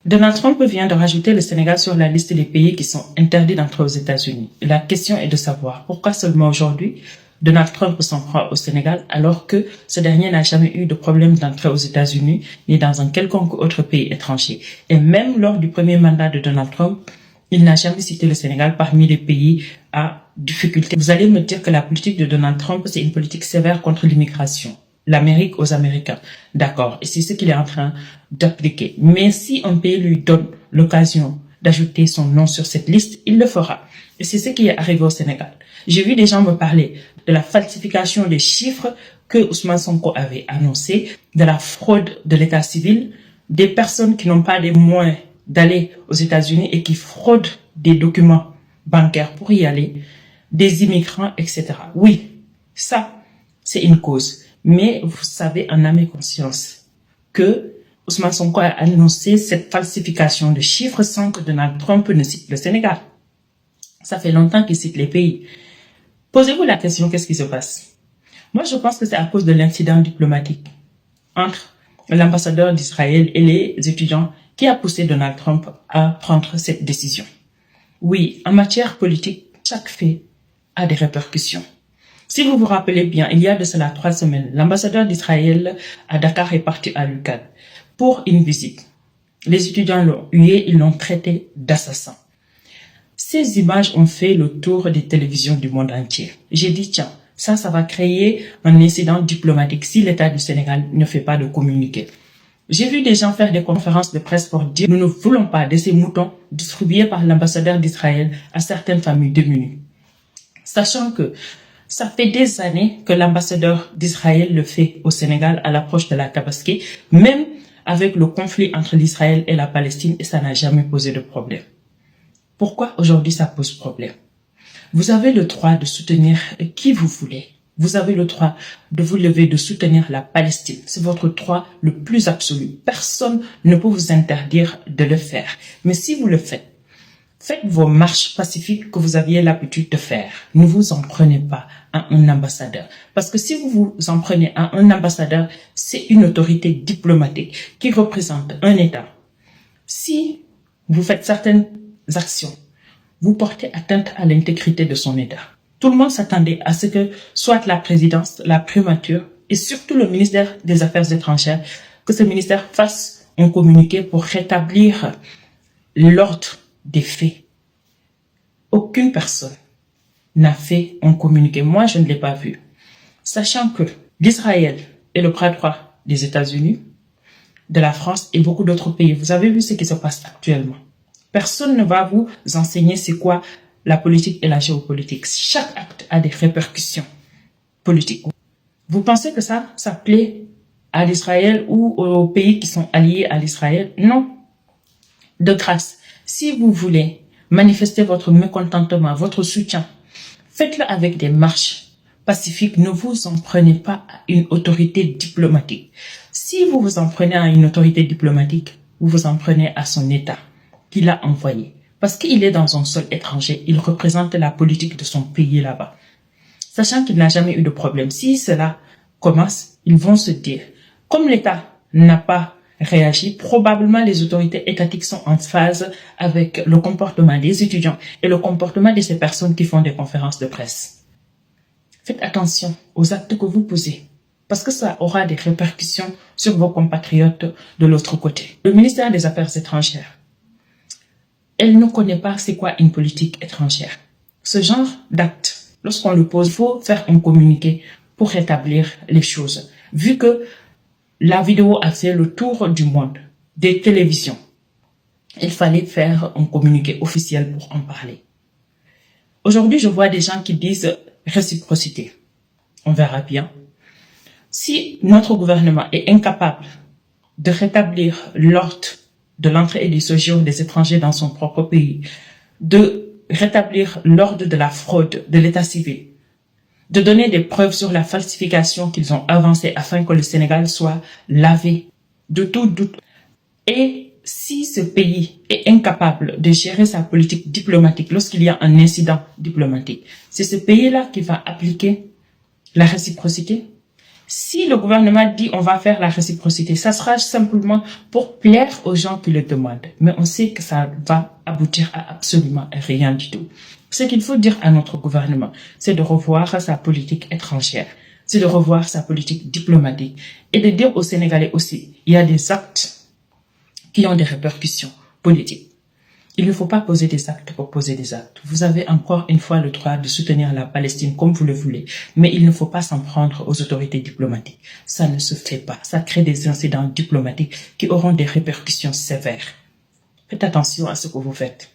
Donald Trump vient de rajouter le Sénégal sur la liste des pays qui sont interdits d'entrer aux États-Unis. La question est de savoir pourquoi seulement aujourd'hui Donald Trump s'en prend au Sénégal alors que ce dernier n'a jamais eu de problème d'entrée aux États-Unis ni dans un quelconque autre pays étranger. Et même lors du premier mandat de Donald Trump, il n'a jamais cité le Sénégal parmi les pays à difficulté. Vous allez me dire que la politique de Donald Trump, c'est une politique sévère contre l'immigration. L'Amérique aux Américains. D'accord. Et c'est ce qu'il est en train d'appliquer. Mais si un pays lui donne l'occasion d'ajouter son nom sur cette liste, il le fera. Et c'est ce qui est arrivé au Sénégal. J'ai vu des gens me parler de la falsification des chiffres que Ousmane Sonko avait annoncé, de la fraude de l'état civil, des personnes qui n'ont pas les moyens d'aller aux États-Unis et qui fraudent des documents bancaires pour y aller, des immigrants, etc. Oui, ça, c'est une cause. Mais vous savez en âme et conscience que Ousmane Sonko a annoncé cette falsification de chiffres sans que Donald Trump ne cite le Sénégal. Ça fait longtemps qu'il cite les pays. Posez-vous la question, qu'est-ce qui se passe? Moi, je pense que c'est à cause de l'incident diplomatique entre l'ambassadeur d'Israël et les étudiants qui a poussé Donald Trump à prendre cette décision. Oui, en matière politique, chaque fait a des répercussions. Si vous vous rappelez bien, il y a de cela 3 semaines, l'ambassadeur d'Israël à Dakar est parti à l'UQAD pour une visite. Les étudiants l'ont hué, ils l'ont traité d'assassin. Ces images ont fait le tour des télévisions du monde entier. J'ai dit, tiens, ça va créer un incident diplomatique si l'État du Sénégal ne fait pas de communiqué. J'ai vu des gens faire des conférences de presse pour dire, nous ne voulons pas de ces moutons distribués par l'ambassadeur d'Israël à certaines familles démunies. Sachant que ça fait des années que l'ambassadeur d'Israël le fait au Sénégal à l'approche de la Tabaski, même avec le conflit entre l'Israël et la Palestine, et ça n'a jamais posé de problème. Pourquoi aujourd'hui ça pose problème? Vous avez le droit de soutenir qui vous voulez. Vous avez le droit de vous lever, de soutenir la Palestine. C'est votre droit le plus absolu. Personne ne peut vous interdire de le faire. Mais si vous le faites, faites vos marches pacifiques que vous aviez l'habitude de faire. Ne vous en prenez pas à un ambassadeur. Parce que si vous vous en prenez à un ambassadeur, c'est une autorité diplomatique qui représente un État. Si vous faites certaines actions, vous portez atteinte à l'intégrité de son État. Tout le monde s'attendait à ce que soit la présidence, la primature et surtout le ministère des Affaires étrangères, que ce ministère fasse un communiqué pour rétablir l'ordre des faits. Aucune personne n'a fait un communiqué. Moi, je ne l'ai pas vu. Sachant que l'Israël est le bras droit des États-Unis, de la France et beaucoup d'autres pays. Vous avez vu ce qui se passe actuellement. Personne ne va vous enseigner c'est quoi la politique et la géopolitique. Chaque acte a des répercussions politiques. Vous pensez que ça plaît à l'Israël ou aux pays qui sont alliés à l'Israël? Non. De grâce, si vous voulez manifester votre mécontentement, votre soutien, faites-le avec des marches pacifiques. Ne vous en prenez pas à une autorité diplomatique. Si vous vous en prenez à une autorité diplomatique, vous vous en prenez à son État qu'il a envoyé. Parce qu'il est dans un sol étranger, il représente la politique de son pays là-bas. Sachant qu'il n'a jamais eu de problème. Si cela commence, ils vont se dire, comme l'État n'a pas réagi, probablement les autorités étatiques sont en phase avec le comportement des étudiants et le comportement de ces personnes qui font des conférences de presse. Faites attention aux actes que vous posez, parce que ça aura des répercussions sur vos compatriotes de l'autre côté. Le ministère des Affaires étrangères, elle ne connaît pas c'est quoi une politique étrangère. Ce genre d'acte, lorsqu'on le pose, il faut faire un communiqué pour rétablir les choses. Vu que la vidéo a fait le tour du monde, des télévisions, il fallait faire un communiqué officiel pour en parler. Aujourd'hui, je vois des gens qui disent réciprocité. On verra bien. Si notre gouvernement est incapable de rétablir l'ordre de l'entrée et du séjour des étrangers dans son propre pays, de rétablir l'ordre de la fraude de l'état civil, de donner des preuves sur la falsification qu'ils ont avancée afin que le Sénégal soit lavé de tout doute. Et si ce pays est incapable de gérer sa politique diplomatique lorsqu'il y a un incident diplomatique, c'est ce pays-là qui va appliquer la réciprocité. Si le gouvernement dit on va faire la réciprocité, ça sera simplement pour plaire aux gens qui le demandent. Mais on sait que ça va aboutir à absolument rien du tout. Ce qu'il faut dire à notre gouvernement, c'est de revoir sa politique étrangère, c'est de revoir sa politique diplomatique et de dire aux Sénégalais aussi, il y a des actes qui ont des répercussions politiques. Il ne faut pas poser des actes pour poser des actes. Vous avez encore une fois le droit de soutenir la Palestine comme vous le voulez, mais il ne faut pas s'en prendre aux autorités diplomatiques. Ça ne se fait pas. Ça crée des incidents diplomatiques qui auront des répercussions sévères. Faites attention à ce que vous faites.